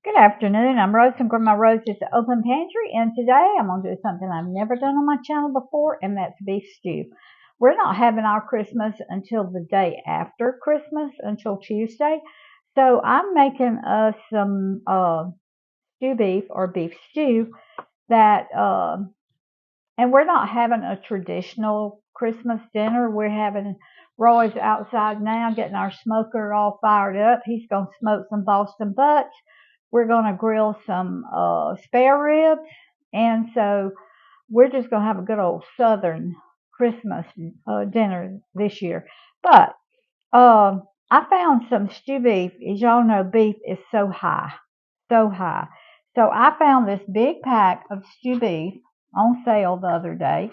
Good afternoon. I'm Rose from Grandma Rose's Open Pantry, and today I'm going to do something I've never done on my channel before, and that's beef stew. We're not having our Christmas until the day after Christmas, until Tuesday. So I'm making us some stew beef or beef stew that, and we're not having a traditional Christmas dinner. Roy's outside now getting our smoker all fired up. He's going to smoke some Boston butts. We're going to grill some spare ribs. And so we're just going to have a good old Southern Christmas dinner this year. But I found some stew beef. As y'all know, beef is so high, so high. So I found this big pack of stew beef on sale the other day.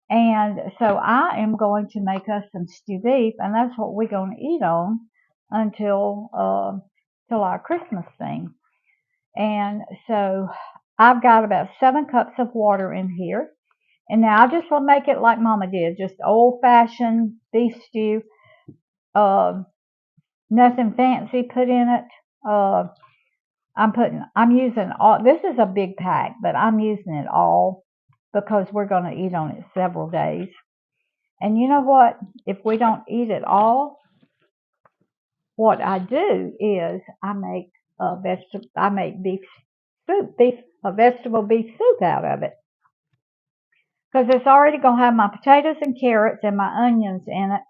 And so I am going to make us some stew beef, and that's what we're going to eat on until till our Christmas thing. And so I've got about 7 cups of water in here. And now I just want to make it like Mama did, just old-fashioned beef stew. Nothing fancy put in it. I'm using all, this is a big pack, but I'm using it all because we're going to eat on it several days. And you know what? If we don't eat it all, what I do is I make beef soup, a vegetable beef soup out of it. Because it's already going to have my potatoes and carrots and my onions in it.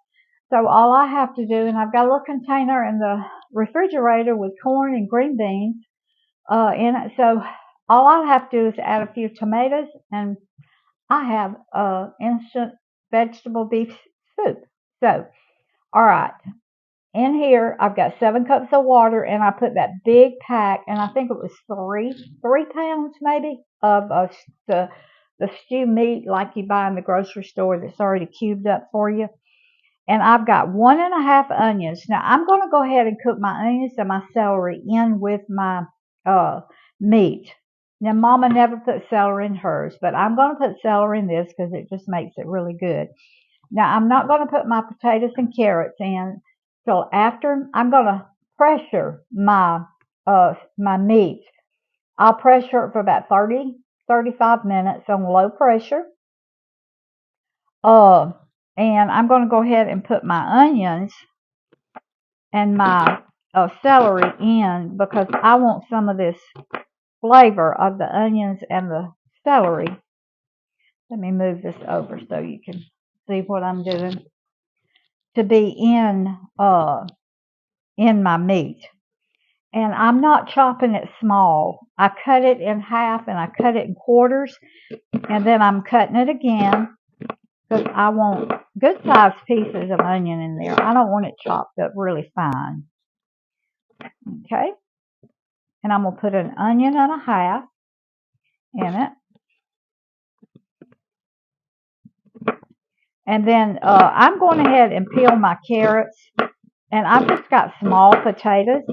So all I have to do, and I've got a little container in the refrigerator with corn and green beans in it. So all I have to do is add a few tomatoes, and I have instant vegetable beef soup. So, all right. In here, I've got 7 cups of water, and I put that big pack, and I think it was 3 pounds maybe of the stew meat like you buy in the grocery store that's already cubed up for you. And I've got 1½ onions. Now, I'm going to go ahead and cook my onions and my celery in with my meat. Now, Mama never put celery in hers, but I'm going to put celery in this because it just makes it really good. Now, I'm not going to put my potatoes and carrots in till after. I'm going to pressure my meat. I'll pressure it for about 35 minutes on low pressure. And I'm going to go ahead and put my onions and my celery in because I want some of this flavor of the onions and the celery. Let me move this over so you can see what I'm doing, to be in my meat. And I'm not chopping it small. I cut it in half and I cut it in quarters, and then I'm cutting it again because I want good sized pieces of onion in there. I don't want it chopped up really fine. Okay, and I'm going to put an onion and a half in it. And then I'm going ahead and peel my carrots. And I've just got small potatoes.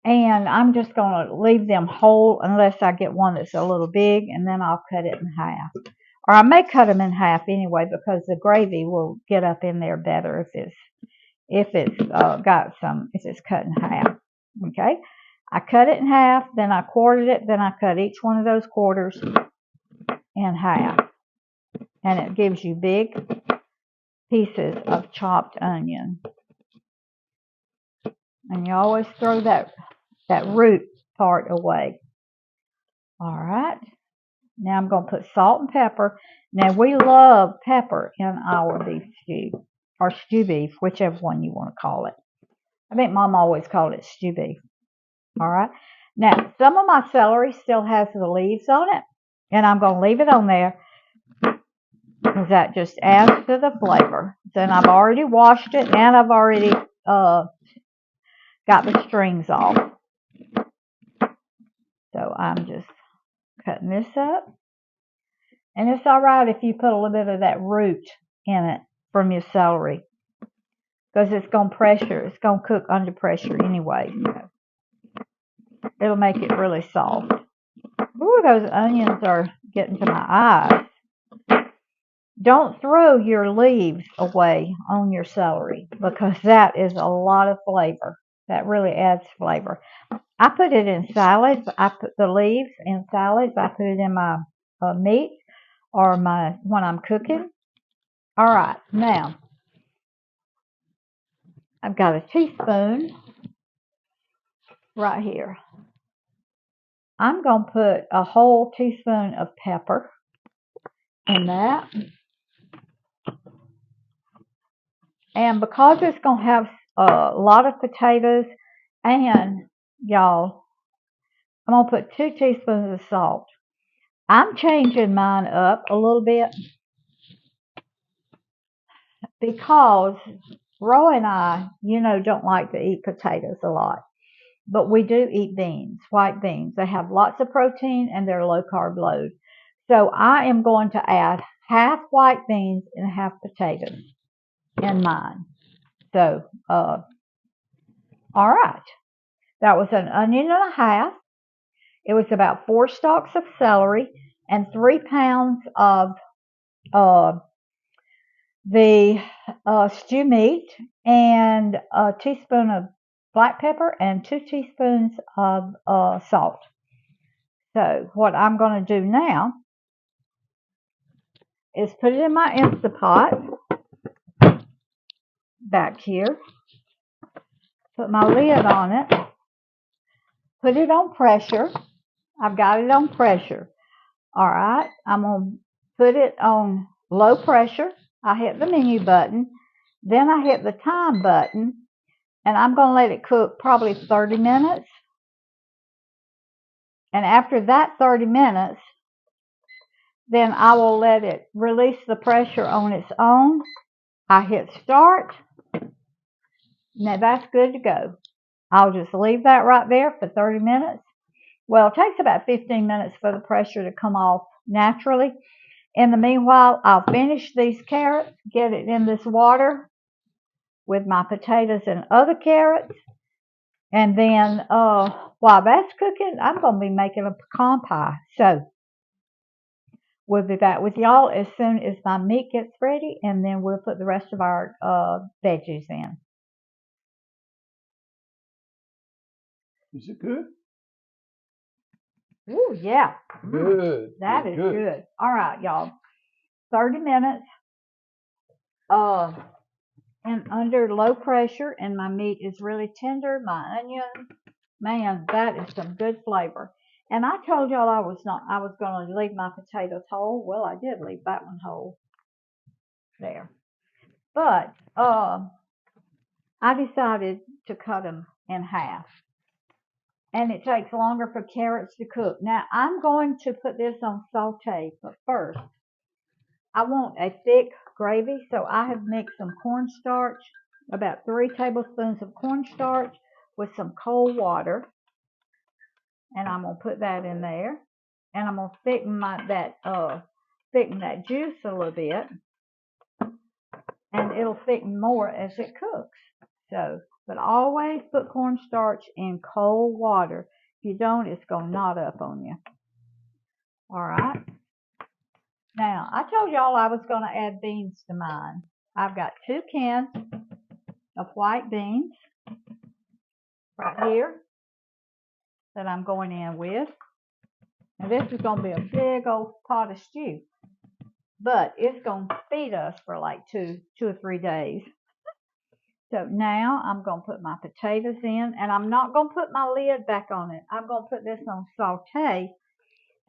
And I'm just going to leave them whole unless I get one that's a little big. And then I'll cut it in half. Or I may cut them in half anyway because the gravy will get up in there better if it's cut in half. Okay. I cut it in half. Then I quartered it. Then I cut each one of those quarters in half. And it gives you big pieces of chopped onion. And you always throw that root part away. All right. Now I'm going to put salt and pepper. Now we love pepper in our beef stew, or stew beef, whichever one you want to call it. I think Mom always called it stew beef. All right. Now some of my celery still has the leaves on it, and I'm going to leave it on there because that just adds to the flavor. Then I've already washed it, and I've already got the strings off. So I'm just cutting this up. And it's all right if you put a little bit of that root in it from your celery, because it's going to cook under pressure anyway. So it'll make it really soft. Ooh, those onions are getting to my eyes. Don't throw your leaves away on your celery because that is a lot of flavor. That really adds flavor. I put it in salads. I put the leaves in salads. I put it in my meat or when I'm cooking. All right, now I've got a teaspoon right here. I'm going to put a whole teaspoon of pepper in that. And because it's going to have a lot of potatoes, and y'all, I'm going to put 2 teaspoons of salt. I'm changing mine up a little bit because Roy and I, don't like to eat potatoes a lot. But we do eat beans, white beans. They have lots of protein and they're low carb load. So I am going to add half white beans and half potatoes in mine. So, all right. That was an onion and a half. It was about 4 stalks of celery and 3 pounds of the stew meat and a teaspoon of black pepper and 2 teaspoons of salt. So what I'm going to do now is put it in my Instapot back here, put my lid on it, put it on pressure. I've got it on pressure. All right, I'm going to put it on low pressure. I hit the menu button, then I hit the time button, and I'm going to let it cook probably 30 minutes. And after that 30 minutes, then I will let it release the pressure on its own. I hit start. Now that's good to go. I'll just leave that right there for 30 minutes. Well, it takes about 15 minutes for the pressure to come off naturally. In the meanwhile, I'll finish these carrots, get it in this water with my potatoes and other carrots. And then while that's cooking, I'm going to be making a pecan pie. So we'll be back with y'all as soon as my meat gets ready, and then we'll put the rest of our veggies in. Is it good? Ooh, yeah. Good. That is good. All right, y'all. 30 minutes and under low pressure, and my meat is really tender. My onion, man, that is some good flavor. And I told y'all I was going to leave my potatoes whole. Well, I did leave that one whole there. But I decided to cut them in half. And it takes longer for carrots to cook. Now, I'm going to put this on saute, but first, I want a thick gravy, so I have mixed some cornstarch, about 3 tablespoons of cornstarch with some cold water, and I'm going to put that in there, and I'm going to thicken that juice a little bit, and it'll thicken more as it cooks. So, but always put cornstarch in cold water. If you don't, it's going to knot up on you. All right. Now, I told y'all I was going to add beans to mine. I've got 2 cans of white beans right here that I'm going in with. And this is going to be a big old pot of stew. But it's going to feed us for like two or 3 days. So now I'm going to put my potatoes in, and I'm not going to put my lid back on it. I'm going to put this on saute,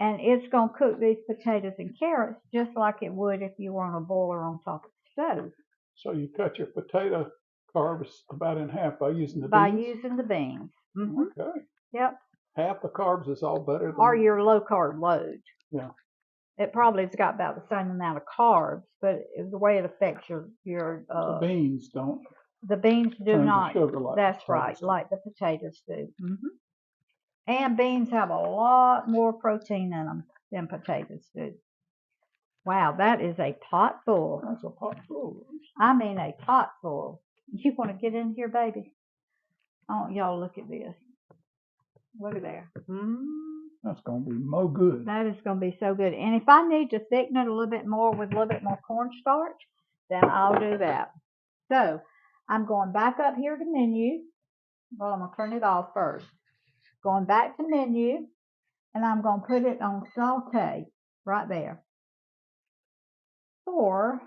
and it's going to cook these potatoes and carrots just like it would if you were on a boiler on top of the stove. So you cut your potato carbs about in half by using the beans? By using the beans. Mm-hmm. Okay. Yep. Half the carbs is all better than... Or your low carb load. Yeah. It probably has got about the same amount of carbs, but the way it affects your the beans don't. The beans do not. Sugar like that's right, like the potatoes do. Mm-hmm. And beans have a lot more protein in them than potatoes do. Wow, that is a pot full. That's a pot full. I mean a pot full. You want to get in here, baby? Oh, y'all look at this. Look at there. That's going to be mo good. That is going to be so good. And if I need to thicken it a little bit more with a little bit more cornstarch, then I'll do that. So I'm going back up here to menu, Well, I'm going to turn it off first. Going back to menu, and I'm going to put it on saute right there. Or,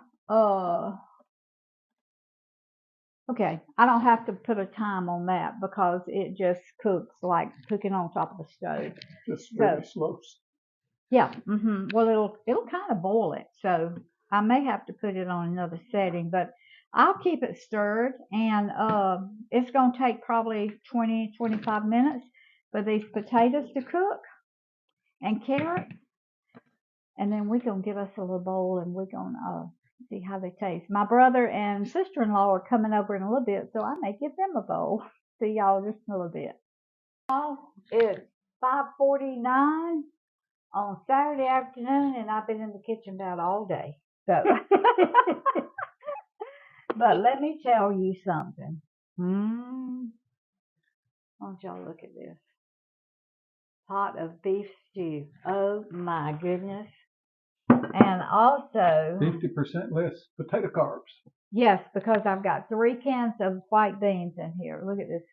okay, I don't have to put a time on that because it just cooks like cooking on top of the stove. Just really slow. Yeah, well, it'll kind of boil it, so I may have to put it on another setting, but I'll keep it stirred, and it's going to take probably 20-25 minutes for these potatoes to cook and carrot, and then we're going to give us a little bowl, and we're going to see how they taste. My brother and sister-in-law are coming over in a little bit, so I may give them a bowl. See y'all just in a little bit. It's 5:49 on Saturday afternoon, and I've been in the kitchen about all day. So, but let me tell you something. Why don't y'all look at this pot of beef stew? Oh my goodness! And also 50% less potato carbs. yes, because I've got 3 cans of white beans in here. Look at this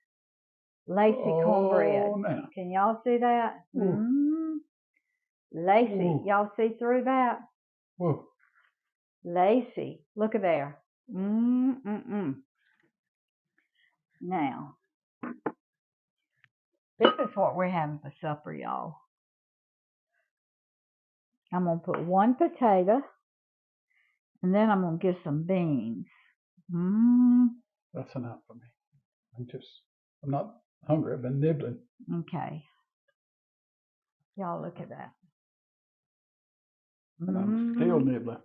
lacy cornbread. Now. Can y'all see that? Lacy. Y'all see through that? Whoa. Lacy. Look at there. Now, this is what we're having for supper, y'all. I'm going to put 1 potato, and then I'm going to get some beans. That's enough for me. I'm not hungry. I've been nibbling. Okay. Y'all look at that. And I'm still nibbling.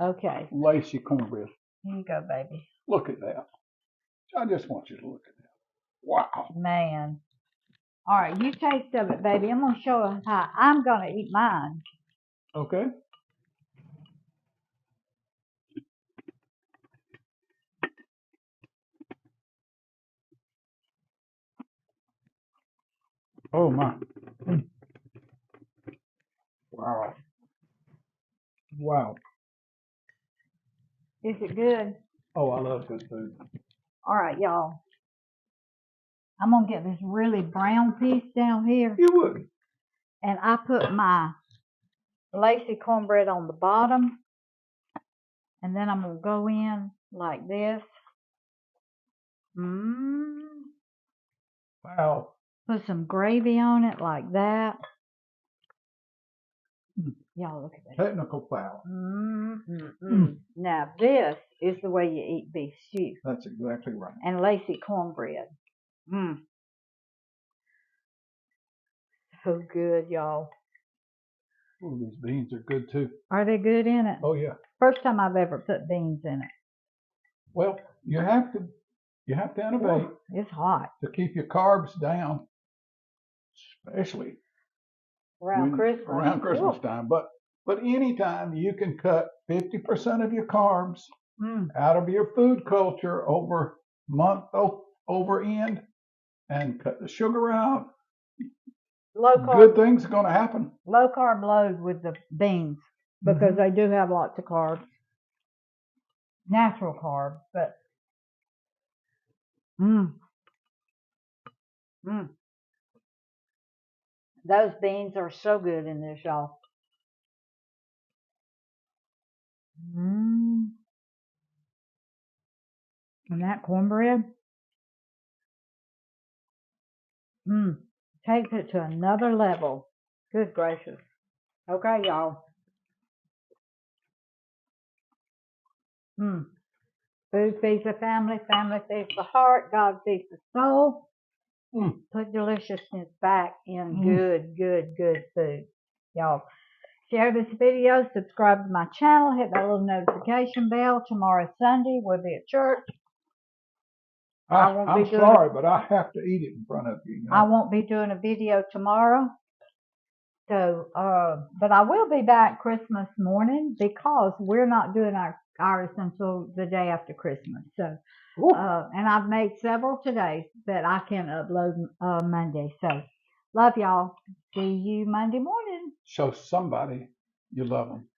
Okay. Lacy cornbread. Here you go, baby. Look at that. I just want you to look at that. Wow. Man. All right, you taste of it, baby. I'm going to show you how I'm going to eat mine. Okay. Oh, my. Wow. Wow. Is it good? Oh, I love good food. All right, y'all. I'm going to get this really brown piece down here. You would. And I put my lacy cornbread on the bottom. And then I'm going to go in like this. Wow. Put some gravy on it like that. Y'all look at that. Technical foul. Now this is the way you eat beef stew. That's exactly right. And lacy cornbread. So good, y'all. Oh, these beans are good too. Are they good in it? Oh yeah. First time I've ever put beans in it. Well, you have to innovate. Ooh, it's hot. To keep your carbs down, especially Around Christmas time. But anytime you can cut 50% of your carbs out of your food culture over month over end and cut the sugar out, low carb, good things are going to happen. Low carb load with the beans because they do have lots of carbs. Natural carbs, but those beans are so good in this, y'all. And that cornbread takes it to another level. Good gracious. Okay, y'all. Food feeds the family, family feeds the heart, God feeds the soul. Put deliciousness back in good food. Y'all, share this video, subscribe to my channel, hit that little notification bell. Tomorrow, Sunday, we'll be at church. I'm sorry, but I have to eat it in front of you. I won't be doing a video tomorrow. So, but I will be back Christmas morning because we're not doing ours until the day after Christmas. So, and I've made several today that I can upload Monday. So, love y'all. See you Monday morning. Show somebody you love them.